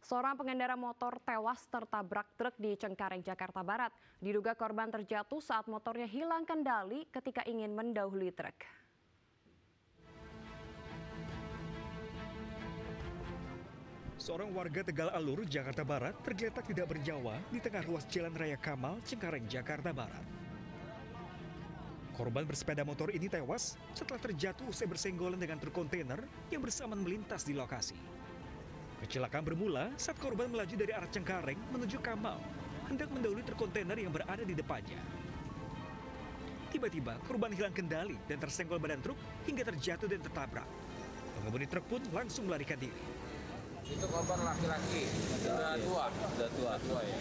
Seorang pengendara motor tewas tertabrak truk di Cengkareng, Jakarta Barat. Diduga korban terjatuh saat motornya hilang kendali ketika ingin mendahului truk. Seorang warga Tegal Alur, Jakarta Barat tergeletak tidak bernyawa di tengah ruas Jalan Raya Kamal, Cengkareng, Jakarta Barat. Korban bersepeda motor ini tewas setelah terjatuh usai bersenggolan dengan truk kontainer yang bersamaan melintas di lokasi. Kecelakaan bermula saat korban melaju dari arah Cengkareng menuju Kamal, hendak mendahului truk kontainer yang berada di depannya. Tiba-tiba korban hilang kendali dan tersenggol badan truk hingga terjatuh dan tertabrak. Pengemudi truk pun langsung melarikan diri. Itu korban laki-laki, sudah tua ya.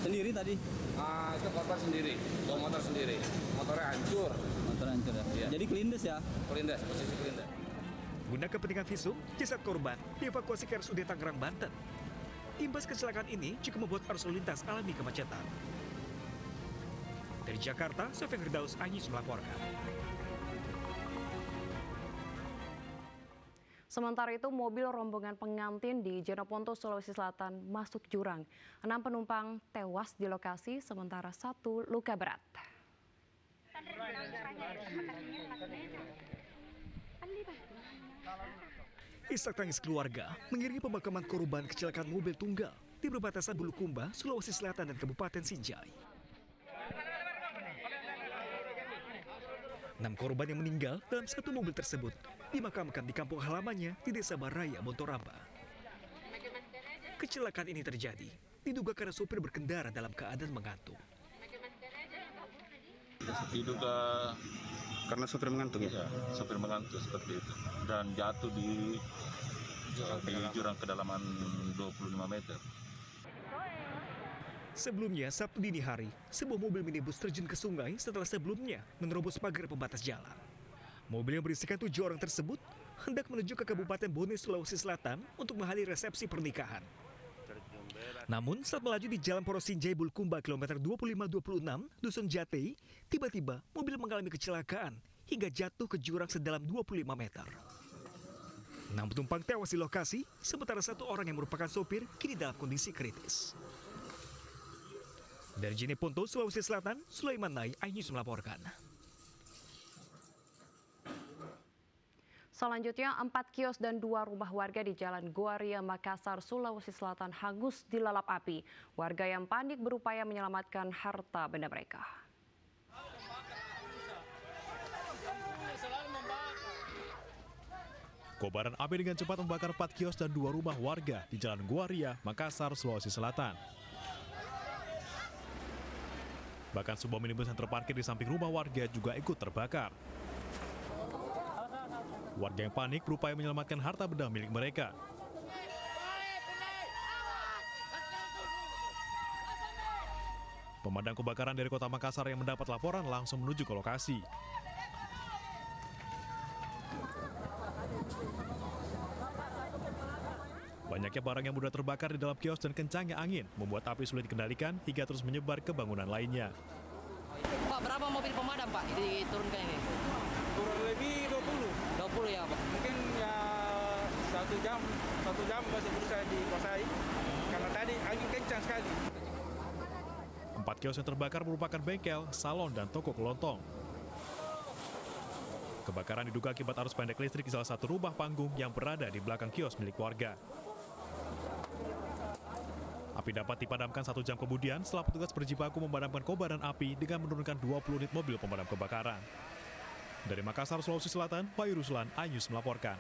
Sendiri tadi? Itu korban sendiri, bawa motor sendiri. Motornya hancur. Ya? Iya. Jadi kelindes ya? Kelindes, posisi kelindes. Guna kepentingan visum, jasad korban dievakuasi ke RSUD Tangerang, Banten. Imbas kecelakaan ini juga membuat arus lalu lintas alami kemacetan. Dari Jakarta, Sofyan Firdaus Anyis melaporkan. Sementara itu, mobil rombongan pengantin di Jeneponto, Sulawesi Selatan masuk jurang. 6 penumpang tewas di lokasi, sementara 1 luka berat. Isak tangis keluarga mengiringi pemakaman korban kecelakaan mobil tunggal di perbatasan Bulukumba, Sulawesi Selatan dan Kabupaten Sinjai. 6 korban yang meninggal dalam satu mobil tersebut dimakamkan di kampung halamannya di Desa Baraya, Montoramba. Kecelakaan ini terjadi diduga karena sopir berkendara dalam keadaan mengantuk. Diduga karena sopir mengantuk ya? Sopir mengantuk seperti itu. Dan jatuh di jurang kedalaman 25 meter. Sebelumnya, Sabtu dini hari, sebuah mobil minibus terjun ke sungai setelah sebelumnya menerobos pagar pembatas jalan. Mobil yang berisikan 7 orang tersebut hendak menuju ke Kabupaten Bone, Sulawesi Selatan untuk menghadiri resepsi pernikahan. Namun, saat melaju di Jalan Porosinjai Bulukumba kilometer 2526, Dusun Jatei, tiba-tiba mobil mengalami kecelakaan hingga jatuh ke jurang sedalam 25 meter. 6 penumpang tewas di lokasi, sementara 1 orang yang merupakan sopir kini dalam kondisi kritis. Dari Jeneponto, Sulawesi Selatan, Sulaiman Nai, iNews melaporkan. Selanjutnya, 4 kios dan 2 rumah warga di Jalan Goaria, Makassar, Sulawesi Selatan hangus dilalap api. Warga yang panik berupaya menyelamatkan harta benda mereka. Kobaran api dengan cepat membakar 4 kios dan 2 rumah warga di Jalan Goaria, Makassar, Sulawesi Selatan. Bahkan sebuah minibus yang terparkir di samping rumah warga juga ikut terbakar. Warga yang panik berupaya menyelamatkan harta benda milik mereka. Pemadam kebakaran dari Kota Makassar yang mendapat laporan langsung menuju ke lokasi. Banyaknya barang yang mudah terbakar di dalam kios dan kencangnya angin membuat api sulit dikendalikan hingga terus menyebar ke bangunan lainnya. Pak, berapa mobil pemadam Pak diturunkan ini? Kurang lebih 20. 20 ya Pak? Mungkin ya 1 jam masih berusaha dikuasai karena tadi angin kencang sekali. 4 kios yang terbakar merupakan bengkel, salon, dan toko kelontong. Kebakaran diduga akibat arus pendek listrik di salah satu rumah panggung yang berada di belakang kios milik warga. Api dapat dipadamkan 1 jam kemudian setelah petugas berjibaku memadamkan kobaran api dengan menurunkan 20 unit mobil pemadam kebakaran. Dari Makassar, Sulawesi Selatan, Wahyu Ruslan, iNews melaporkan.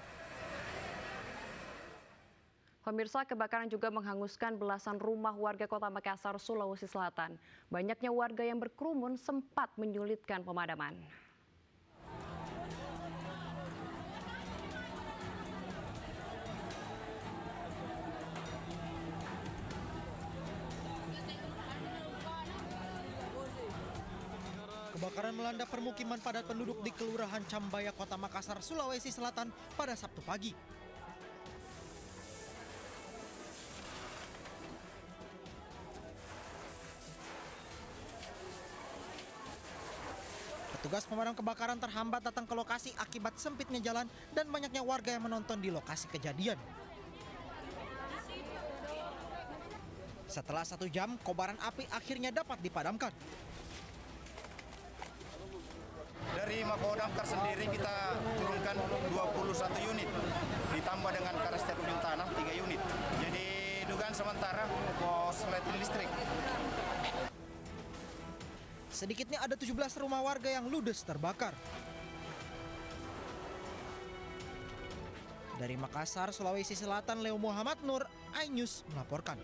Pemirsa, kebakaran juga menghanguskan belasan rumah warga Kota Makassar, Sulawesi Selatan. Banyaknya warga yang berkerumun sempat menyulitkan pemadaman. Kebakaran melanda permukiman padat penduduk di Kelurahan Cambaya, Kota Makassar, Sulawesi Selatan pada Sabtu pagi. Petugas pemadam kebakaran terhambat datang ke lokasi akibat sempitnya jalan dan banyaknya warga yang menonton di lokasi kejadian. Setelah 1 jam, kobaran api akhirnya dapat dipadamkan. Dari Mako Damkar sendiri kita turunkan 21 unit, ditambah dengan Karestet Ujung Tanah 3 unit. Jadi dugaan sementara korsleting listrik. Sedikitnya ada 17 rumah warga yang ludes terbakar. Dari Makassar, Sulawesi Selatan, Leo Muhammad Nur, iNews melaporkan.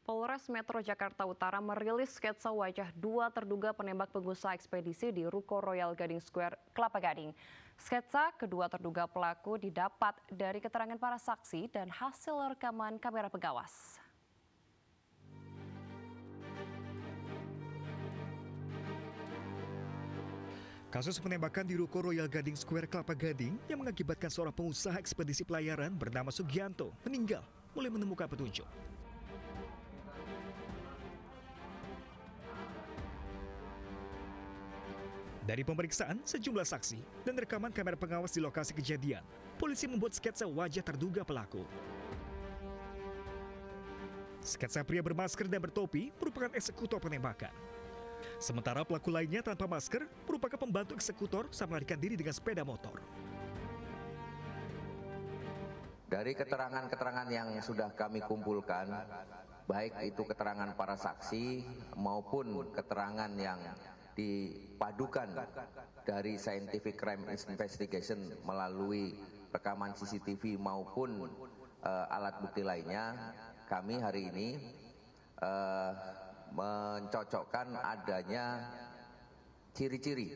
Polres Metro Jakarta Utara merilis sketsa wajah 2 terduga penembak pengusaha ekspedisi di Ruko Royal Gading Square, Kelapa Gading. Sketsa kedua terduga pelaku didapat dari keterangan para saksi dan hasil rekaman kamera pengawas. Kasus penembakan di Ruko Royal Gading Square, Kelapa Gading yang mengakibatkan seorang pengusaha ekspedisi pelayaran bernama Sugianto meninggal mulai menemukan petunjuk. Dari pemeriksaan sejumlah saksi dan rekaman kamera pengawas di lokasi kejadian, polisi membuat sketsa wajah terduga pelaku. Sketsa pria bermasker dan bertopi merupakan eksekutor penembakan. Sementara pelaku lainnya tanpa masker merupakan pembantu eksekutor saat melarikan diri dengan sepeda motor. Dari keterangan-keterangan yang sudah kami kumpulkan, baik itu keterangan para saksi maupun keterangan yang dipadukan dari Scientific Crime Investigation melalui rekaman CCTV maupun alat bukti lainnya, kami hari ini mencocokkan adanya ciri-ciri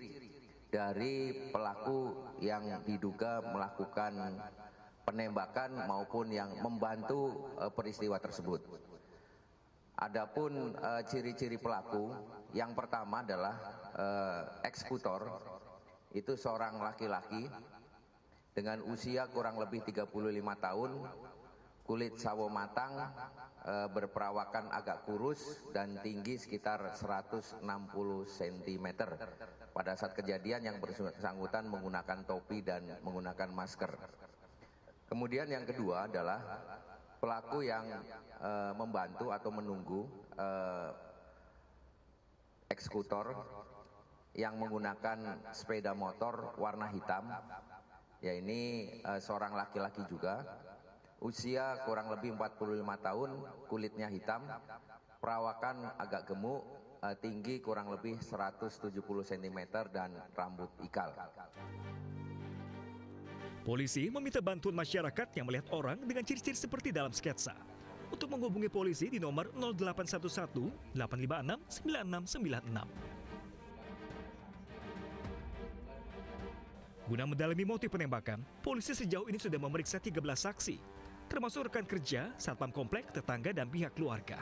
dari pelaku yang diduga melakukan penembakan maupun yang membantu peristiwa tersebut. Adapun ciri-ciri pelaku, yang pertama adalah eksekutor, itu seorang laki-laki dengan usia kurang lebih 35 tahun, kulit sawo matang, berperawakan agak kurus dan tinggi sekitar 160 cm. Pada saat kejadian yang bersangkutan menggunakan topi dan menggunakan masker. Kemudian yang kedua adalah pelaku yang membantu atau menunggu eksekutor yang menggunakan sepeda motor warna hitam, ya ini seorang laki-laki juga, usia kurang lebih 45 tahun, kulitnya hitam, perawakan agak gemuk, tinggi kurang lebih 170 cm dan rambut ikal. Polisi meminta bantuan masyarakat yang melihat orang dengan ciri-ciri seperti dalam sketsa untuk menghubungi polisi di nomor 0811 856 9696. Guna mendalami motif penembakan, polisi sejauh ini sudah memeriksa 13 saksi, termasuk rekan kerja, satpam komplek, tetangga, dan pihak keluarga.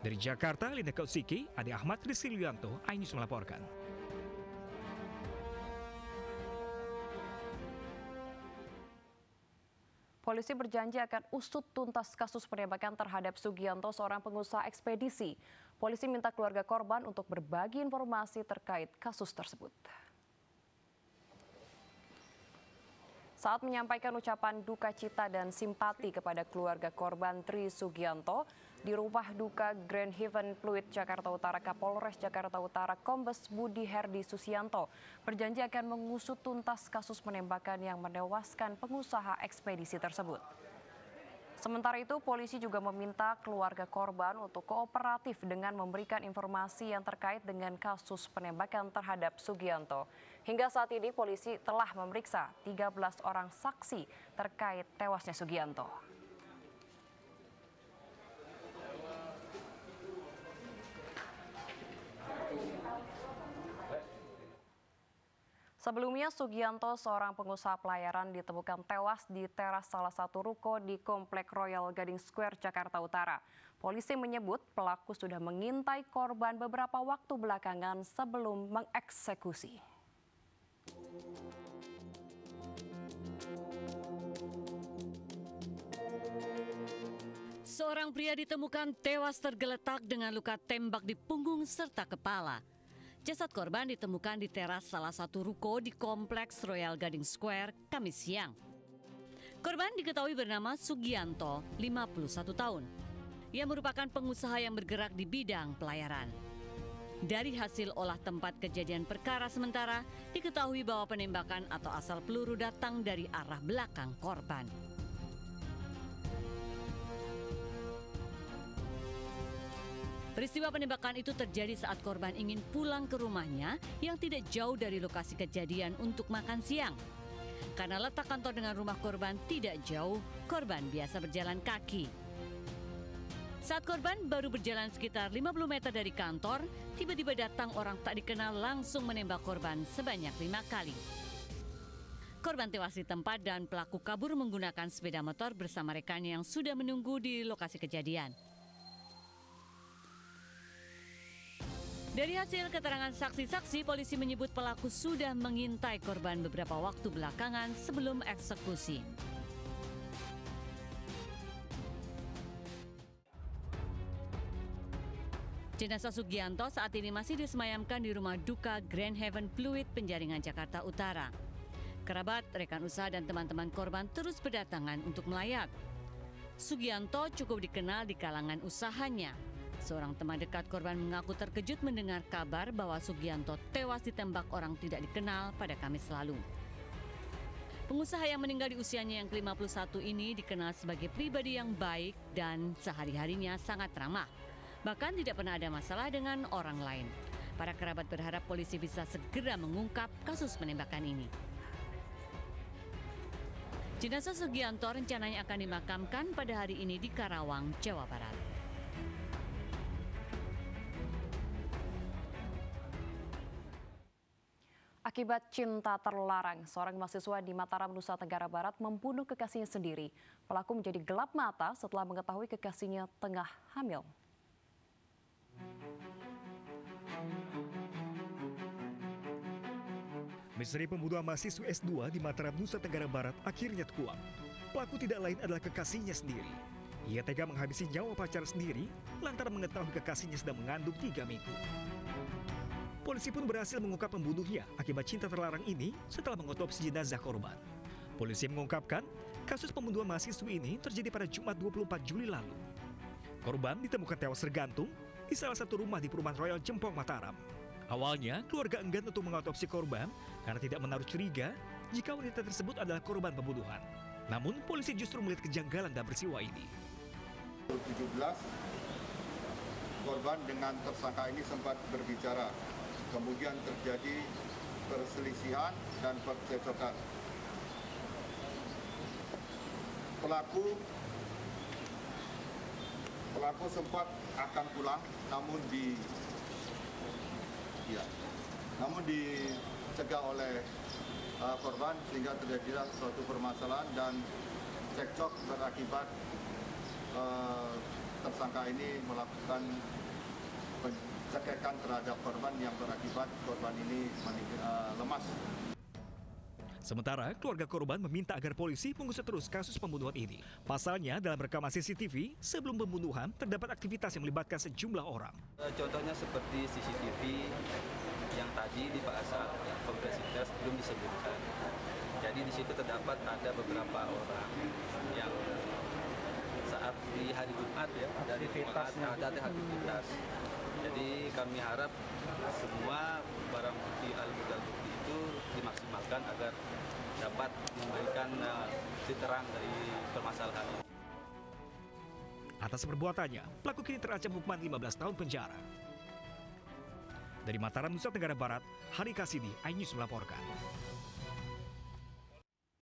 Dari Jakarta, Linda Kautsiki, Ade Ahmad, Rizky Lianto, iNews melaporkan. Polisi berjanji akan usut tuntas kasus penembakan terhadap Sugianto, seorang pengusaha ekspedisi. Polisi minta keluarga korban untuk berbagi informasi terkait kasus tersebut. Saat menyampaikan ucapan duka cita dan simpati kepada keluarga korban Tri Sugianto di rumah duka Grand Haven Pluit, Jakarta Utara, Kapolres Jakarta Utara Kombes Budi Herdi Susianto berjanji akan mengusut tuntas kasus penembakan yang menewaskan pengusaha ekspedisi tersebut. Sementara itu, polisi juga meminta keluarga korban untuk kooperatif dengan memberikan informasi yang terkait dengan kasus penembakan terhadap Sugianto. Hingga saat ini, polisi telah memeriksa 13 orang saksi terkait tewasnya Sugianto. Sebelumnya, Sugianto, seorang pengusaha pelayaran, ditemukan tewas di teras salah satu ruko di Komplek Royal Gading Square, Jakarta Utara. Polisi menyebut pelaku sudah mengintai korban beberapa waktu belakangan sebelum mengeksekusi. Seorang pria ditemukan tewas tergeletak dengan luka tembak di punggung serta kepala. Jasad korban ditemukan di teras salah satu ruko di Kompleks Royal Gading Square, Kamis siang. Korban diketahui bernama Sugianto, 51 tahun. Ia merupakan pengusaha yang bergerak di bidang pelayaran. Dari hasil olah tempat kejadian perkara sementara, diketahui bahwa penembakan atau asal peluru datang dari arah belakang korban. Peristiwa penembakan itu terjadi saat korban ingin pulang ke rumahnya yang tidak jauh dari lokasi kejadian untuk makan siang. Karena letak kantor dengan rumah korban tidak jauh, korban biasa berjalan kaki. Saat korban baru berjalan sekitar 50 meter dari kantor, tiba-tiba datang orang tak dikenal langsung menembak korban sebanyak 5 kali. Korban tewas di tempat dan pelaku kabur menggunakan sepeda motor bersama rekannya yang sudah menunggu di lokasi kejadian. Dari hasil keterangan saksi-saksi, polisi menyebut pelaku sudah mengintai korban beberapa waktu belakangan sebelum eksekusi. Jenazah Sugianto saat ini masih disemayamkan di rumah duka Grand Heaven Pluit, Penjaringan, Jakarta Utara. Kerabat, rekan usaha dan teman-teman korban terus berdatangan untuk melayat. Sugianto cukup dikenal di kalangan usahanya. Seorang teman dekat korban mengaku terkejut mendengar kabar bahwa Sugianto tewas ditembak orang tidak dikenal pada Kamis lalu. Pengusaha yang meninggal di usianya yang ke-51 ini dikenal sebagai pribadi yang baik dan sehari-harinya sangat ramah. Bahkan tidak pernah ada masalah dengan orang lain. Para kerabat berharap polisi bisa segera mengungkap kasus penembakan ini. Jenazah Sugianto rencananya akan dimakamkan pada hari ini di Karawang, Jawa Barat. Akibat cinta terlarang, seorang mahasiswa di Mataram, Nusa Tenggara Barat membunuh kekasihnya sendiri. Pelaku menjadi gelap mata setelah mengetahui kekasihnya tengah hamil. Misteri pembunuhan mahasiswa S2 di Mataram, Nusa Tenggara Barat akhirnya terkuak. Pelaku tidak lain adalah kekasihnya sendiri. Ia tega menghabisi nyawa pacar sendiri lantaran mengetahui kekasihnya sedang mengandung 3 minggu. Polisi pun berhasil mengungkap pembunuhnya akibat cinta terlarang ini setelah mengotopsi jenazah korban. Polisi mengungkapkan kasus pembunuhan mahasiswa ini terjadi pada Jumat 24 Juli lalu. Korban ditemukan tewas tergantung di salah satu rumah di perumahan Royal Jempong, Mataram. Awalnya, keluarga enggan untuk mengotopsi korban karena tidak menaruh curiga jika wanita tersebut adalah korban pembunuhan. Namun, polisi justru melihat kejanggalan dalam peristiwa ini. 17, korban dengan tersangka ini sempat berbicara. Kemudian terjadi perselisihan dan percekcokan. Pelaku sempat akan pulang, namun dicegah oleh korban sehingga terjadilah suatu permasalahan dan cekcok berakibat tersangka ini melakukan pencegahan terhadap korban yang berakibat korban ini lemas. Sementara keluarga korban meminta agar polisi mengusut terus kasus pembunuhan ini. Pasalnya dalam rekaman CCTV sebelum pembunuhan terdapat aktivitas yang melibatkan sejumlah orang. Contohnya seperti CCTV yang tadi di saat konferensi pers belum disebutkan. Jadi di situ terdapat ada beberapa orang yang saat di hari Jumat ya dari ada aktivitas. Jadi kami harap semua barang bukti alat bukti itu dimaksimalkan agar dapat memberikan titik terang dari permasalahan ini. Atas perbuatannya, pelaku kini terancam hukuman 15 tahun penjara. Dari Mataram, Nusa Tenggara Barat, Hari Kasidi, iNews melaporkan.